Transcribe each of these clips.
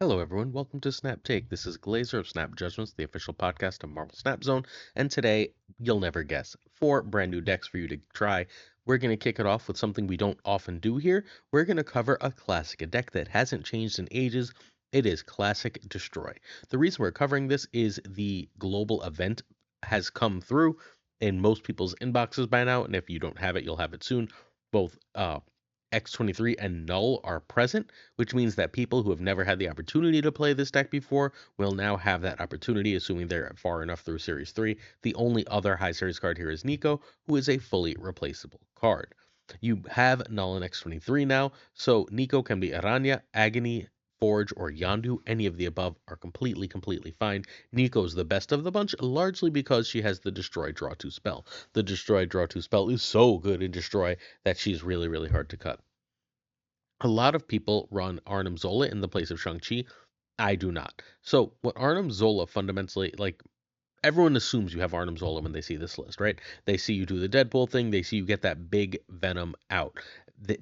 Hello, everyone. Welcome to Snap Take. This is Glazer of Snap Judgments, the official podcast of Marvel Snap Zone. And today, you'll never guess, 4 brand new decks for you to try. We're going to kick it off with something we don't often do here. We're going to cover a classic, a deck that hasn't changed in ages. It is Classic Destroy. The reason we're covering this is the global event has come through in most people's inboxes by now. And if you don't have it, you'll have it soon. Both X23 and Null are present, which means that people who have never had the opportunity to play this deck before will now have that opportunity, assuming they're far enough through Series 3. The only other high series card here is Nico, who is a fully replaceable card. You have Null and X23 now, so Nico can be Aranya, Agony, Forge, or Yandu. Any of the above are completely fine. Nico's the best of the bunch, largely because she has the Destroy Draw 2 spell. The Destroy Draw 2 spell is so good in Destroy that she's really hard to cut. A lot of people run Arnim Zola in the place of Shang-Chi. I do not. So what Arnim Zola fundamentally, like, everyone assumes you have Arnim Zola when they see this list, right? They see you do the Deadpool thing, they see you get that big Venom out.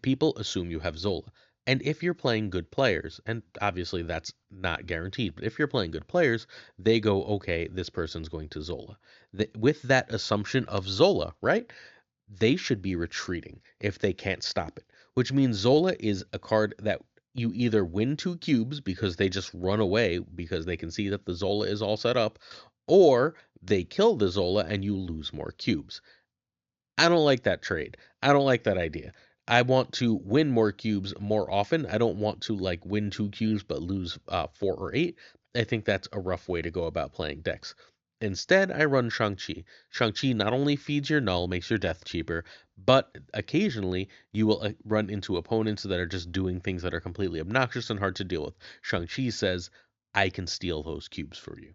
People assume you have Zola. And if you're playing good players, and obviously that's not guaranteed, but if you're playing good players, they go, okay, this person's going to Zola. With that assumption of Zola, right? They should be retreating if they can't stop it, which means Zola is a card that you either win 2 cubes because they just run away because they can see that the Zola is all set up, or they kill the Zola and you lose more cubes. I don't like that trade. I don't like that idea. I want to win more cubes more often. I don't want to like win 2 cubes but lose 4 or 8. I think that's a rough way to go about playing decks. Instead, I run Shang-Chi. Shang-Chi not only feeds your null, makes your death cheaper, but occasionally you will run into opponents that are just doing things that are completely obnoxious and hard to deal with. Shang-Chi says, I can steal those cubes for you.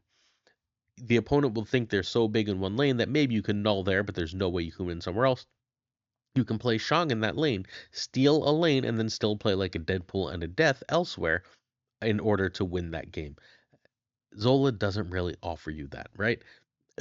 The opponent will think they're so big in one lane that maybe you can null there, but there's no way you can win somewhere else. You can play Shang in that lane, steal a lane, and then still play like a Deadpool and a Death elsewhere in order to win that game. Zola doesn't really offer you that, right?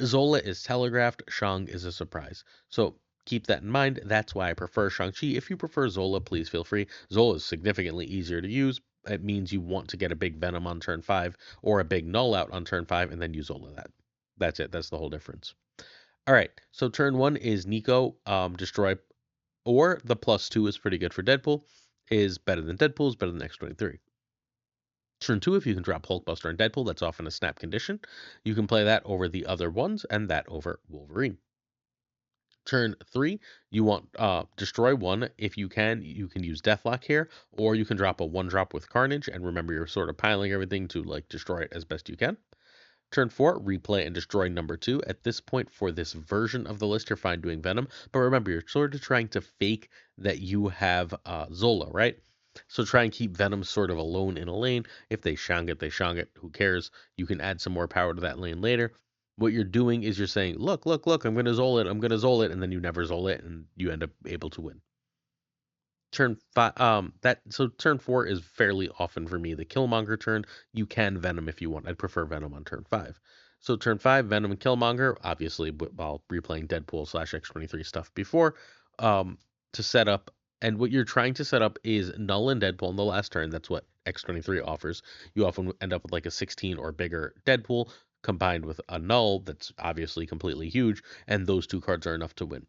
Zola is telegraphed, Shang is a surprise. So keep that in mind. That's why I prefer Shang-Chi. If you prefer Zola, please feel free. Zola is significantly easier to use. It means you want to get a big Venom on turn 5 or a big Null out on turn 5 and then use Zola that. That's it. That's the whole difference. All right. So turn 1 is Nico, destroy, or the +2 is pretty good for Deadpool. Is better than Deadpool, is better than X23. Turn 2, if you can drop Hulkbuster and Deadpool, that's often a snap condition. You can play that over the other ones and that over Wolverine. Turn 3, you want destroy 1. If you can use Deathlock here, or you can drop a 1-drop with Carnage, and remember you're sort of piling everything to like destroy it as best you can. Turn 4, replay and destroy number 2. At this point, for this version of the list, you're fine doing Venom, but remember, you're sort of trying to fake that you have Zola, right? So try and keep Venom sort of alone in a lane. If they Shang it, they Shang it. Who cares? You can add some more power to that lane later. What you're doing is you're saying, look, I'm going to Zol it, I'm going to Zol it, and then you never Zol it, and you end up able to win. Turn 5, turn 4 is fairly often for me the Killmonger turn. You can Venom if you want. I'd prefer Venom on turn 5. So turn 5, Venom and Killmonger, obviously while replaying Deadpool / X23 stuff before, to set up. And what you're trying to set up is Null and Deadpool in the last turn. That's what X23 offers. You often end up with like a 16 or bigger Deadpool combined with a Null that's obviously completely huge, and those 2 cards are enough to win.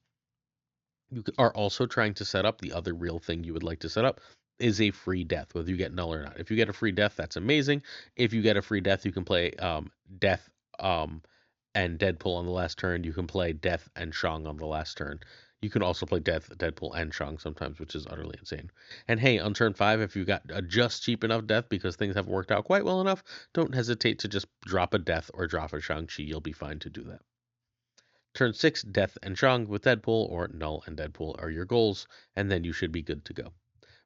You are also trying to set up the other real thing you would like to set up is a free death, whether you get null or not. If you get a free death, that's amazing. If you get a free death, you can play death and Deadpool on the last turn. You can play death and Shang on the last turn. You can also play death, Deadpool, and Shang sometimes, which is utterly insane. And hey, on turn 5, if you got a just cheap enough death because things haven't worked out quite well enough, don't hesitate to just drop a death or drop a Shang-Chi. You'll be fine to do that. Turn 6, Death and Shang with Deadpool, or Null and Deadpool are your goals, and then you should be good to go.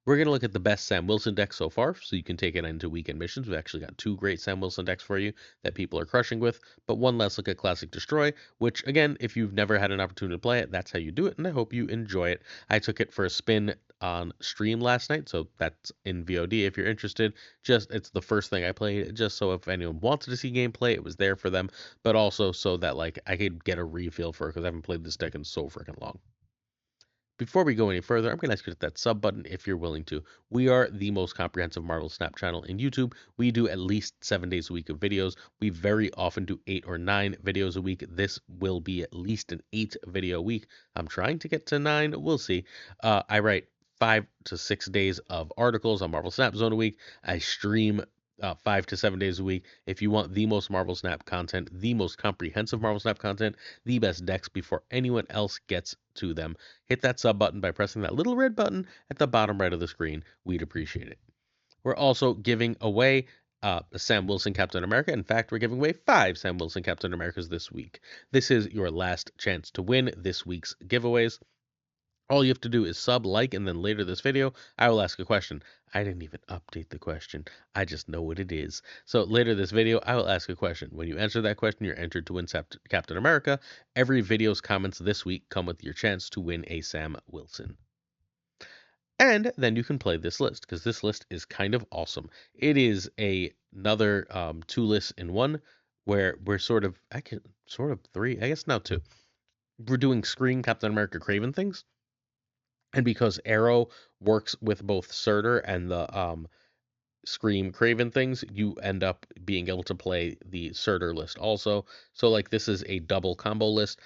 We're going to look at the best Sam Wilson decks so far, so you can take it into weekend missions. We've actually got 2 great Sam Wilson decks for you that people are crushing with, but one last look at Classic Destroy, which, again, if you've never had an opportunity to play it, that's how you do it, and I hope you enjoy it. I took it for a spin on stream last night, so that's in VOD if you're interested. It's the first thing I played, just so if anyone wanted to see gameplay, it was there for them, but also so that like I could get a refill for it, because I haven't played this deck in so freaking long. Before we go any further, I'm going to ask you to hit that sub button if you're willing to. We are the most comprehensive Marvel Snap channel in YouTube. We do at least 7 days a week of videos. We very often do 8 or 9 videos a week. This will be at least an 8 video week. I'm trying to get to 9. We'll see. I write 5 to 6 days of articles on Marvel Snap Zone a week. I stream 5 to 7 days a week. If you want the most Marvel Snap content, the most comprehensive Marvel Snap content, the best decks before anyone else gets to them, hit that sub button by pressing that little red button at the bottom right of the screen. We'd appreciate it. We're also giving away a Sam Wilson Captain America. In fact, we're giving away 5 Sam Wilson Captain Americas this week. This is your last chance to win this week's giveaways. All you have to do is sub, like, and then later this video, I will ask a question. I didn't even update the question. I just know what it is. So later this video, I will ask a question. When you answer that question, you're entered to win Captain America. Every video's comments this week come with your chance to win a Sam Wilson. And then you can play this list, because this list is kind of awesome. It is another 2 lists in one, where we're sort of 3, I guess now 2. We're doing Scream, Captain America, Craven things. And because Arrow works with both Surtur and the Scream Craven things, you end up being able to play the Surtur list also. So like this is a double combo list.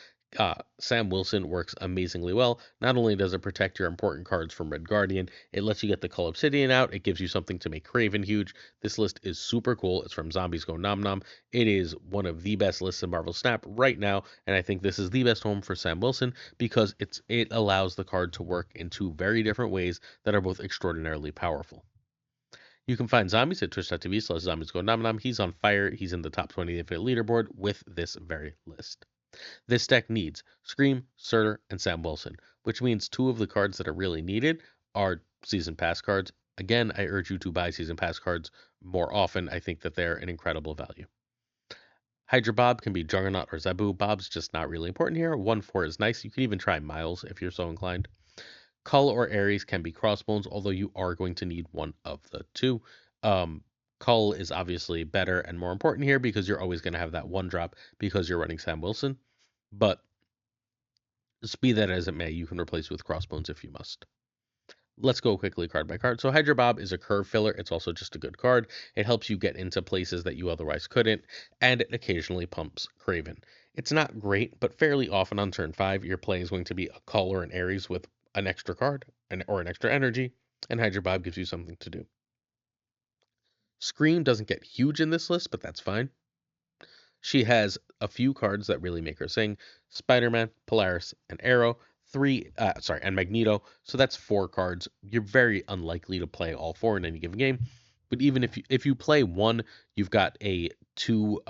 Sam Wilson works amazingly well. Not only does it protect your important cards from Red Guardian, it lets you get the Cull Obsidian out. It gives you something to make Craven huge. This list is super cool. It's from Zombies Go Nom Nom. It is one of the best lists in Marvel Snap right now, and I think this is the best home for Sam Wilson because it allows the card to work in 2 very different ways that are both extraordinarily powerful. You can find Zombies at twitch.tv/zombies go nom nom. He's on fire. He's in the top 20 of the Infinite leaderboard with this very list. This deck needs Scream, Surtur, and Sam Wilson, which means 2 of the cards that are really needed are Season Pass cards. Again, I urge you to buy Season Pass cards more often. I think that they're an incredible value. Hydra Bob can be Juggernaut or Zabu. Bob's just not really important here. 1/4 is nice. You can even try Miles if you're so inclined. Cull or Ares can be Crossbones, although you are going to need one of the 2. Cull is obviously better and more important here because you're always going to have that 1-drop because you're running Sam Wilson. But be that as it may, you can replace with Crossbones if you must. Let's go quickly card by card. So Hydra Bob is a curve filler. It's also just a good card. It helps you get into places that you otherwise couldn't, and it occasionally pumps Craven. It's not great, but fairly often on turn 5, your play is going to be a Cull or an Ares with an extra card or an extra energy, and Hydra Bob gives you something to do. Scream doesn't get huge in this list, but that's fine. She has a few cards that really make her sing: Spider-Man, Polaris, and Arrow. And Magneto. So that's 4 cards. You're very unlikely to play all 4 in any given game. But even if you play one, you've got a 2.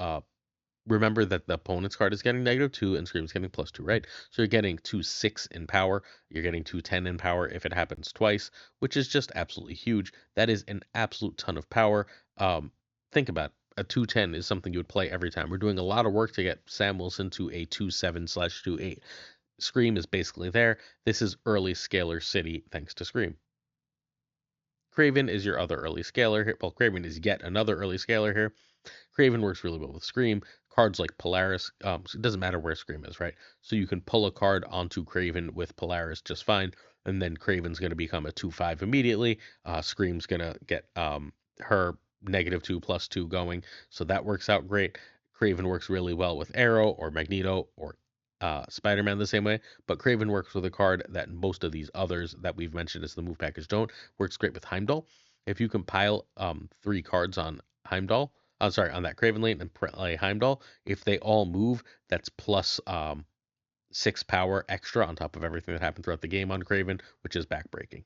Remember that the opponent's card is getting -2 and Scream's getting +2, right? So you're getting 2/6 in power. You're getting 2/10 in power if it happens twice, which is just absolutely huge. That is an absolute ton of power. Think about it. A 2/10 is something you would play every time. We're doing a lot of work to get Sam Wilson to a 2/7/2/8. Scream is basically there. This is early scalar city thanks to Scream. Craven is your other early scalar here. Well, Craven is yet another early scalar here. Craven works really well with Scream. Cards like Polaris, it doesn't matter where Scream is, right? So you can pull a card onto Craven with Polaris just fine, and then Craven's going to become a 2/5 immediately. Scream's going to get her -2/+2 going, so that works out great. Craven works really well with Arrow or Magneto or Spider-Man the same way, but Craven works with a card that most of these others that we've mentioned as the move package don't. Works great with Heimdall. If you compile 3 cards on Heimdall, on that Craven lane and play Heimdall, if they all move, that's plus 6 power extra on top of everything that happened throughout the game on Craven, which is backbreaking.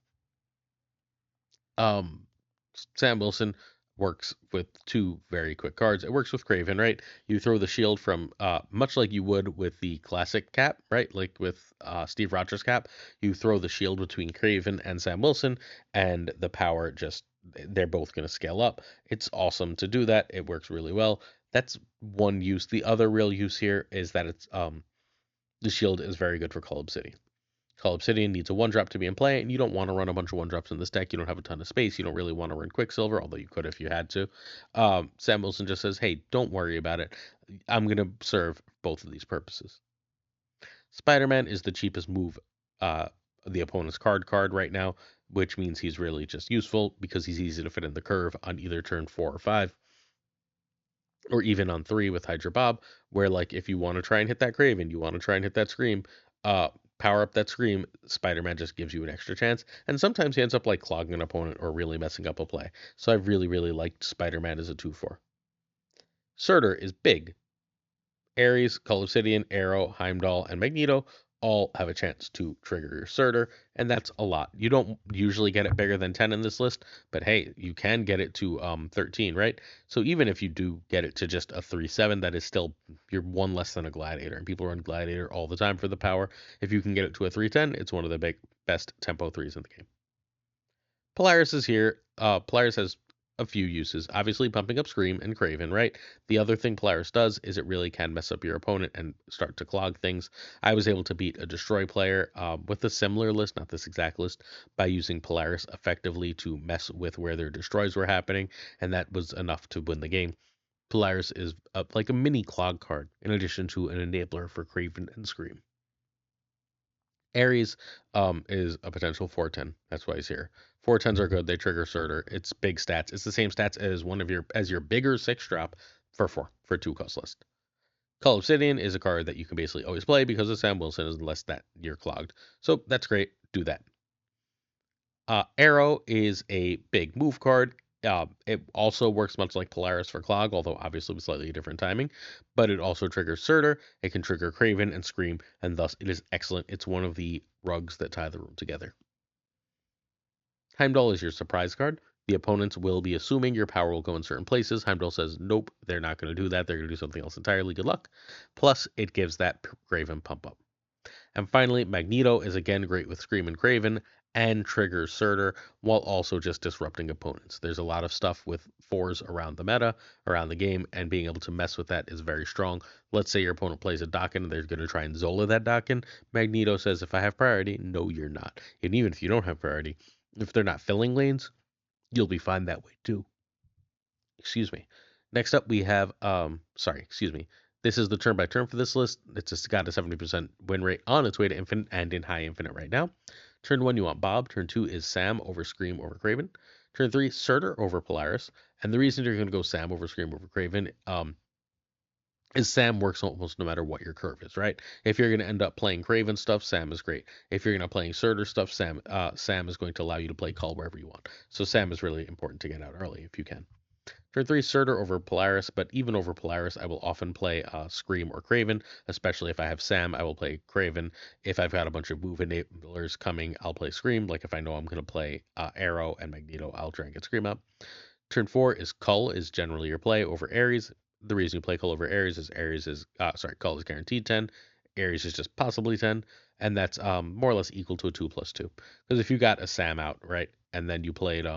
Sam Wilson works with 2 very quick cards. It works with Craven, right? You throw the shield from, much like you would with the classic cap, right? Like with Steve Rogers cap, you throw the shield between Craven and Sam Wilson, and the power they're both going to scale up. It's awesome to do that. It works really well. That's one use. The other real use here is that it's the shield is very good for Cull Obsidian. Cull Obsidian needs a 1-drop to be in play, and you don't want to run a bunch of 1-drops in this deck. You don't have a ton of space. You don't really want to run Quicksilver, although you could if you had to. Sam Wilson just says, hey, don't worry about it. I'm going to serve both of these purposes. Spider-Man is the cheapest move the opponent's card right now, which means he's really just useful because he's easy to fit in the curve on either turn 4 or 5, or even on 3 with Hydra Bob, where like if you want to try and hit that Craven, you want to try and hit that Scream, uh, power up that Scream, Spider-Man just gives you an extra chance, and sometimes he ends up like clogging an opponent or really messing up a play. So I really liked Spider-Man as a 2/4. Surtur is big. Ares, Cull Obsidian, Arrow, Heimdall, and Magneto all have a chance to trigger your Surtur, and that's a lot. You don't usually get it bigger than 10 in this list, but hey, you can get it to 13, right? So even if you do get it to just a 3/7, that is still, you're one less than a Gladiator, and people run Gladiator all the time for the power. If you can get it to a 3/10, it's one of the best tempo 3s in the game. Polaris is here. Polaris has a few uses. Obviously, pumping up Scream and Craven, right? The other thing Polaris does is it really can mess up your opponent and start to clog things. I was able to beat a Destroy player with a similar list, not this exact list, by using Polaris effectively to mess with where their destroys were happening, and that was enough to win the game. Polaris is like a mini clog card, in addition to an enabler for Craven and Scream. Ares is a potential 4/10. That's why he's here. 4/10s are good. They trigger Surtur. It's big stats. It's the same stats as your bigger 6 drop for 4 for 2 cost list. Cull Obsidian is a card that you can basically always play because of Sam Wilson unless that you're clogged. So that's great. Do that. Arrow is a big move card. It also works much like Polaris for Clog, although obviously with slightly different timing. But it also triggers Surtur. It can trigger Craven and Scream, and thus it is excellent. It's one of the rugs that tie the room together. Heimdall is your surprise card. The opponents will be assuming your power will go in certain places. Heimdall says, nope, they're not going to do that. They're going to do something else entirely. Good luck. Plus, it gives that Craven pump up. And finally, Magneto is again great with Scream and Craven and triggers Surtur while also just disrupting opponents. There's a lot of stuff with 4s around the meta, around the game, and being able to mess with that is very strong. Let's say your opponent plays a Dakin and they're going to try and Zola that Dakin. Magneto says, if I have priority, no, you're not. And even if you don't have priority, if they're not filling lanes, you'll be fine that way too. Excuse me. Next up, we have, excuse me. This is the turn by turn for this list. It's got a 70% win rate on its way to infinite and in high infinite right now. Turn 1, you want Bob. Turn 2 is Sam over Scream over Craven. Turn 3, Surtur over Polaris. And the reason you're going to go Sam over Scream over Craven is Sam works almost no matter what your curve is, right? If you're going to end up playing Craven stuff, Sam is great. If you're going to playing Surtur stuff, Sam is going to allow you to play Cull wherever you want. So Sam is really important to get out early if you can. Turn 3, Surtur over Polaris, but even over Polaris, I will often play Scream or Craven, especially if I have Sam, I will play Craven. If I've got a bunch of move enablers coming, I'll play Scream. Like if I know I'm going to play Arrow and Magneto, I'll try and get Scream up. Turn 4 is Cull is generally your play over Ares. The reason you play Cull over Ares is Cull is guaranteed 10. Ares is just possibly 10, and that's more or less equal to a 2/2. Because if you got a Sam out, right, and then you played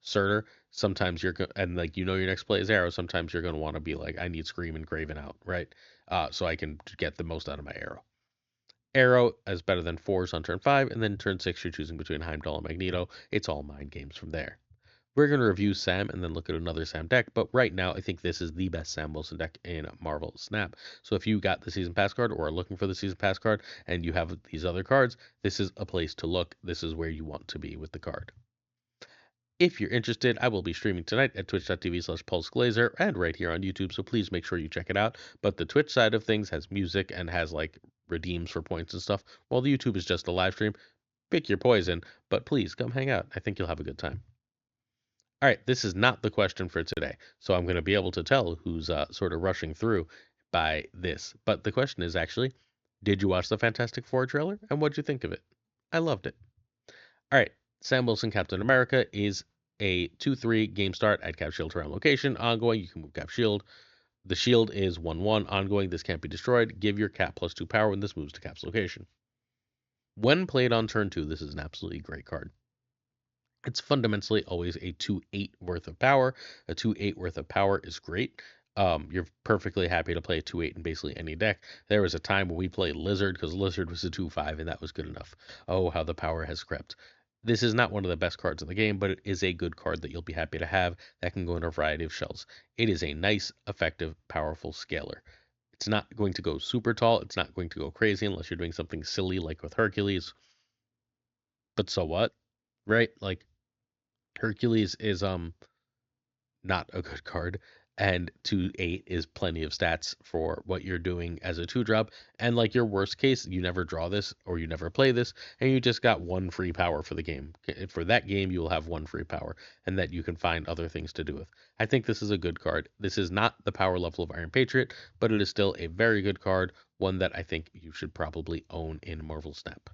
Surtur, sometimes and like your next play is Arrow, sometimes you're gonna want to be like, I need Scream and Craven out, right? So I can get the most out of my Arrow. Arrow is better than 4s on turn 5, and then turn 6 you're choosing between Heimdall and Magneto. It's all mind games from there. We're going to review Sam and then look at another Sam deck, but right now I think this is the best Sam Wilson deck in Marvel Snap. So if you got the Season Pass card or are looking for the Season Pass card and you have these other cards, this is a place to look. This is where you want to be with the card. If you're interested, I will be streaming tonight at twitch.tv/PulseGlazer and right here on YouTube, so please make sure you check it out. But the Twitch side of things has music and has like redeems for points and stuff, while the YouTube is just a live stream. Pick your poison, but please come hang out. I think you'll have a good time. All right, this is not the question for today, so I'm going to be able to tell who's sort of rushing through by this. But the question is actually, did you watch the Fantastic Four trailer, and what'd you think of it? I loved it. All right, Sam Wilson Captain America is a 2/3 game start at Cap Shield around location. Ongoing, you can move Cap Shield. The shield is 1/1. Ongoing, this can't be destroyed. Give your Cap +2 power when this moves to Cap's location. When played on turn 2, this is an absolutely great card. It's fundamentally always a 2/8 worth of power. A 2/8 worth of power is great. You're perfectly happy to play a 2/8 in basically any deck. There was a time when we played Lizard because Lizard was a 2/5 and that was good enough. Oh, how the power has crept. This is not one of the best cards in the game, but it is a good card that you'll be happy to have that can go in a variety of shells. It is a nice, effective, powerful scaler. It's not going to go super tall. It's not going to go crazy unless you're doing something silly like with Hercules. but so what, right? Like Hercules is not a good card, and 2/8 is plenty of stats for what you're doing as a 2 drop. And like your worst case, you never draw this or you never play this, and you just got one free power for the game. For that game, you will have one free power, and that you can find other things to do with. I think this is a good card. This is not the power level of Iron Patriot, but it is still a very good card, one that I think you should probably own in Marvel Snap.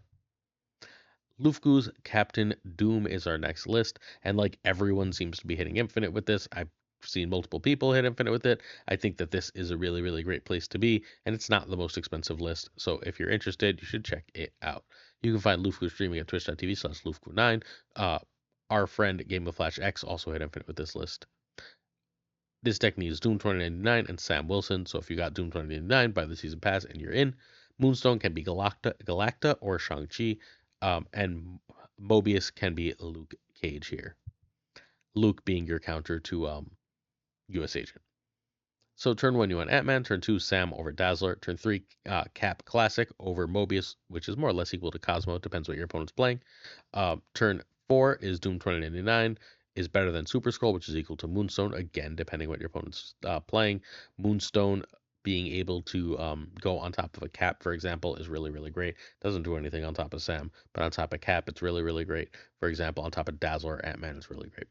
Lufku's Captain Doom is our next list, and like everyone seems to be hitting Infinite with this. I've seen multiple people hit Infinite with it. I think that this is a really, really great place to be, and it's not the most expensive list. So if you're interested, you should check it out. You can find Lufku streaming at twitch.tv/Lufku9. Our friend Game of Flash X also hit Infinite with this list. This deck needs Doom 2099 and Sam Wilson, so if you got Doom 2099, buy the season pass and you're in. Moonstone can be Galacta or Shang-Chi, and Mobius can be Luke Cage here. Luke being your counter to U.S. Agent. So turn 1, you want Ant-Man. Turn 2, Sam over Dazzler. Turn 3, Cap Classic over Mobius, which is more or less equal to Cosmo. Depends what your opponent's playing. Turn 4 is Doom 2099. Is better than Super Scroll, which is equal to Moonstone. Again, depending what your opponent's playing. Moonstone being able to go on top of a Cap, for example, is really, really great. Doesn't do anything on top of Sam, but on top of Cap, it's really, really great. For example, on top of Dazzler or Ant-Man, it's really great.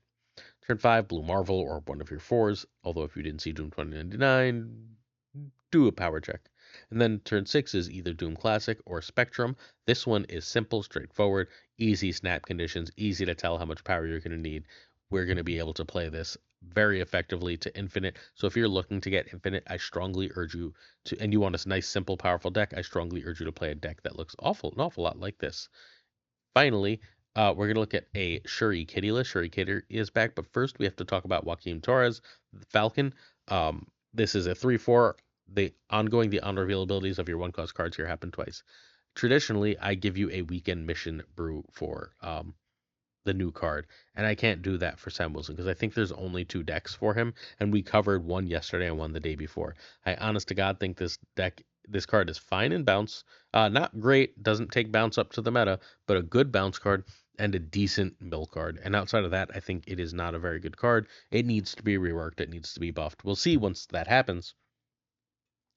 Turn 5, Blue Marvel or one of your 4s. Although if you didn't see Doom 2099, do a power check. And then turn 6 is either Doom Classic or Spectrum. This one is simple, straightforward, easy snap conditions, easy to tell how much power you're going to need. We're going to be able to play this very effectively to Infinite. So if you're looking to get Infinite, I strongly urge you to, and you want a nice, simple, powerful deck, I strongly urge you to play a deck that looks an awful lot like this. Finally, we're going to look at a Shuri Kitty list. Shuri Kitty is back, but first we have to talk about Joaquin Torres, the Falcon. This is a 3/4. The unreveal abilities of your 1-cost cards here happen twice. Traditionally, I give you a weekend mission brew for the new card, and I can't do that for Sam Wilson because I think there's only 2 decks for him, and we covered one yesterday and one the day before. I honest to God think this card is fine in bounce, not great, doesn't take bounce up to the meta, but a good bounce card and a decent mill card. And outside of that, I think it is not a very good card. It needs to be reworked. It needs to be buffed. We'll see once that happens.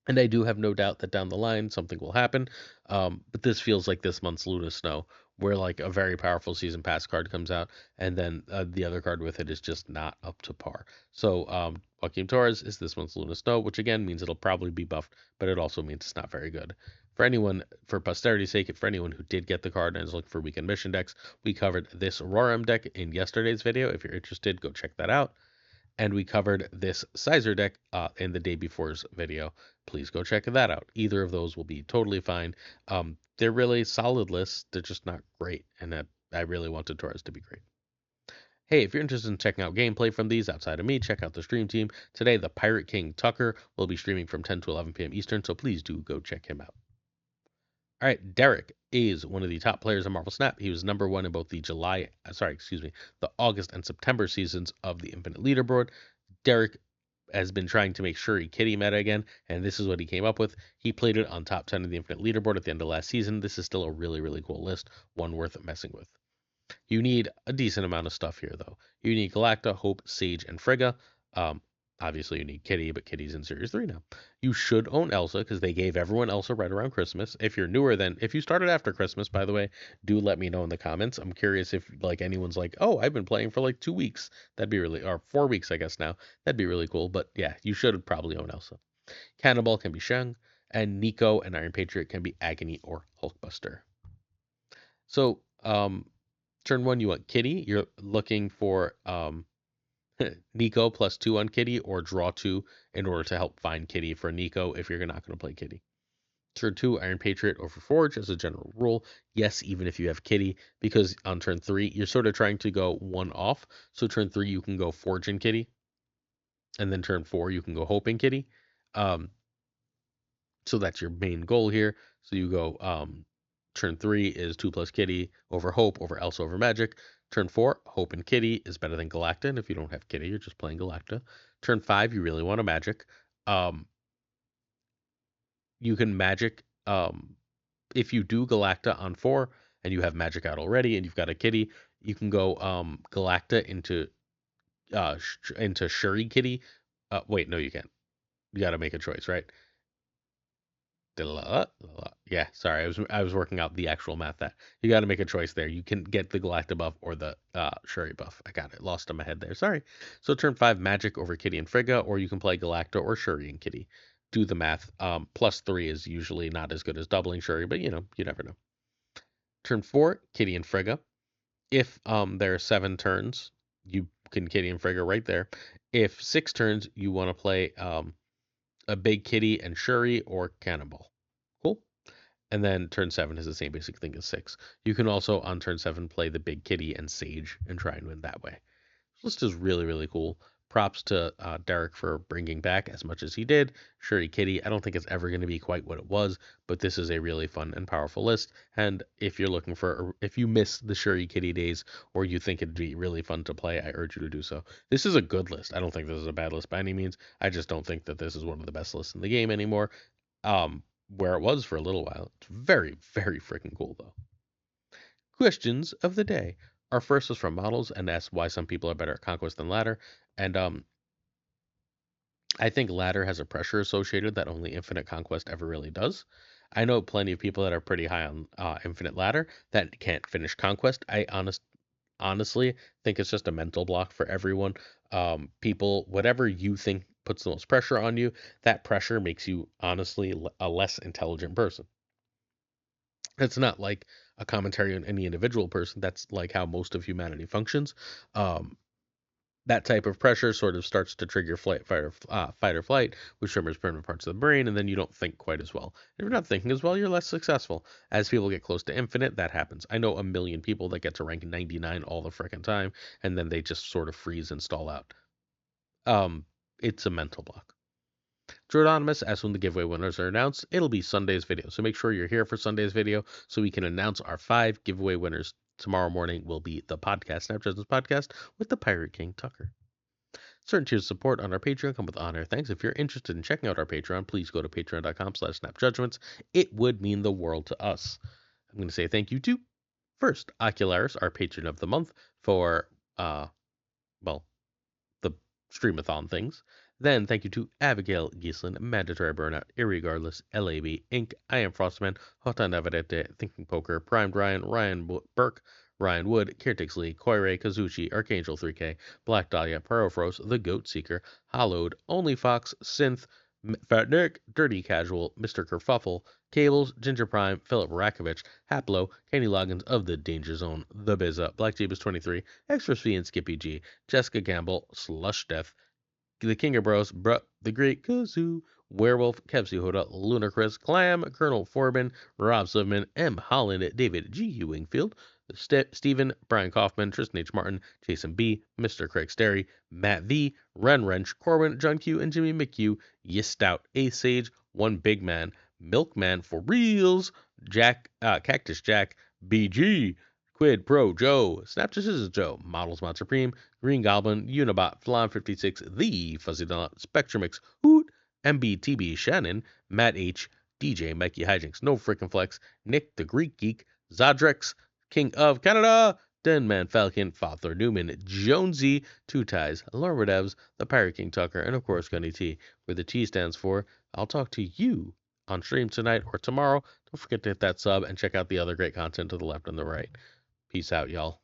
And I do have no doubt that down the line something will happen. But this feels like this month's Luna Snow, where like a very powerful season pass card comes out, and then the other card with it is just not up to par. So Joaquin Torres is this month's Luna Snow, which again means it'll probably be buffed, but it also means it's not very good. For posterity's sake, for anyone who did get the card and is looking for weekend mission decks, we covered this Roram deck in yesterday's video. If you're interested, go check that out. And we covered this Sizer deck in the day before's video. Please go check that out. Either of those will be totally fine. They're really solid lists. They're just not great, and I really wanted Torres to be great. Hey, if you're interested in checking out gameplay from these outside of me, check out the stream team. Today, the Pirate King Tucker will be streaming from 10 to 11 p.m. Eastern, so please do go check him out. All right, Derek is one of the top players in Marvel Snap. He was number 1 in both the the August and September seasons of the Infinite Leaderboard. Derek has been trying to make Shuri Kitty meta again, and this is what he came up with. He played it on top 10 of the Infinite Leaderboard at the end of last season. This is still a really, really cool list, one worth messing with. You need a decent amount of stuff here, though. You need Galacta, Hope, Sage, and Frigga. Obviously, you need Kitty, but Kitty's in Series 3 now. You should own Elsa, because they gave everyone Elsa right around Christmas. If you're newer if you started after Christmas, by the way, do let me know in the comments. I'm curious if, like, anyone's like, oh, I've been playing for, like, 2 weeks. That'd be or 4 weeks, I guess, now. That'd be really cool, but yeah, you should probably own Elsa. Cannonball can be Shang, and Nico and Iron Patriot can be Agony or Hulkbuster. So, turn 1, you want Kitty. You're looking for, Nico +2 on Kitty, or draw 2 in order to help find Kitty for Nico if you're not going to play Kitty. Turn 2, Iron Patriot over Forge as a general rule. Yes, even if you have Kitty, because on turn 3, you're sort of trying to go one off. So turn 3, you can go Forge and Kitty. And then turn 4, you can go Hope and Kitty. So that's your main goal here. So you go turn 3 is 2+ Kitty over Hope over Elsa over Magic. Turn 4, Hope and Kitty is better than Galacta, and if you don't have Kitty, you're just playing Galacta. Turn 5, you really want a Magic. You can Magic, if you do Galacta on 4 and you have magic out already, and you've got a kitty, you can go Galacta into Shuri kitty. Wait, no, you can't. You got to make a choice, right? Yeah, sorry, I was working out the actual math. That you got to make a choice there. You can get the Galacta buff or the Shuri buff. I got it, lost in my head there. Sorry. So turn 5 Magic over Kitty and Frigga, or you can play Galacta or Shuri and Kitty. Do the math. +3 is usually not as good as doubling Shuri, but you never know. Turn 4 Kitty and Frigga. If there are 7 turns, you can Kitty and Frigga right there. If 6 turns, you want to play a big Kitty and Shuri or Cannonball. Cool. And then turn 7 is the same basic thing as 6. You can also on turn 7 play the big Kitty and Sage and try and win that way. This list is really, really cool. Props to Derek for bringing back as much as he did. Shuri Kitty, I don't think it's ever going to be quite what it was, but this is a really fun and powerful list. And if you're looking if you miss the Shuri Kitty days or you think it'd be really fun to play, I urge you to do so. This is a good list. I don't think this is a bad list by any means. I just don't think that this is one of the best lists in the game anymore. Where it was for a little while. It's very, very freaking cool though. Questions of the day. Our first is from Models and asks why some people are better at Conquest than Ladder. And I think Ladder has a pressure associated that only Infinite Conquest ever really does. I know plenty of people that are pretty high on Infinite Ladder that can't finish Conquest. Honestly think it's just a mental block for everyone. People, whatever you think puts the most pressure on you, that pressure makes you honestly a less intelligent person. It's not like a commentary on any individual person. That's like how most of humanity functions. Um, that type of pressure sort of starts to trigger fight or flight, which triggers permanent parts of the brain, and then you don't think quite as well. If you're not thinking as well, you're less successful. As people get close to infinite, that happens. I know a million people that get to rank 99 all the frickin' time, and then they just sort of freeze and stall out. It's a mental block. Jordanonymous asks when the giveaway winners are announced. It'll be Sunday's video, so make sure you're here for Sunday's video so we can announce our 5 giveaway winners. Tomorrow morning will be the podcast, SnapJudgeGlazer podcast, with the Pirate King Tucker. Certain tiers of support on our Patreon come with honor. Thanks. If you're interested in checking out our Patreon, please go to patreon.com/snapjudgments. It would mean the world to us. I'm going to say thank you to, first, Ocularis, our patron of the month, for, the streamathon things. Then thank you to Abigail Giesland, Mandatory Burnout, Irregardless, LAB, Inc., I Am Frostman, Hotan Navarrete, Thinking Poker, Primed Ryan Burke, Ryan Wood, Caretakes Lee, Koire, Kazuchi, Archangel 3K, Black Dahlia, Parofros, The Goat Seeker, Hollowed, Only Fox, Synth, Fat Nick, Dirty Casual, Mr. Kerfuffle, Cables, Ginger Prime, Philip Rakovich, Haplo, Kenny Loggins of the Danger Zone, The Bizza, Black Jeebus 23, Extra V and Skippy G, Jessica Gamble, Slush Death, The King of Bros, The Great Kazoo, Werewolf, Kevsey Hoda, Lunacris, Clam, Colonel Forbin, Rob Silverman, M. Holland, David G. Hugh Wingfield, Stephen, Brian Kaufman, Tristan H. Martin, Jason B., Mr. Craig Sterry, Matt V., Ren Wrench, Corwin, John Q., and Jimmy McHugh, Yistout, A Sage, One Big Man, Milkman for Reals, Cactus Jack, BG, Quid Pro Joe, Snapchat Joe, Models Mod Supreme, Green Goblin, Unibot, Flan 56, The Fuzzy Donut, Spectrumix, Hoot, MBTB Shannon, Matt H, DJ Mikey Hijinks, No Frickin' Flex, Nick the Greek Geek, Zodrex, King of Canada, Denman Falcon, Father Newman, Jonesy, Two Ties, Laura Devs, The Pirate King Tucker, and of course Gunny T, where the T stands for I'll talk to you on stream tonight or tomorrow. Don't forget to hit that sub and check out the other great content to the left and the right. Peace out, y'all.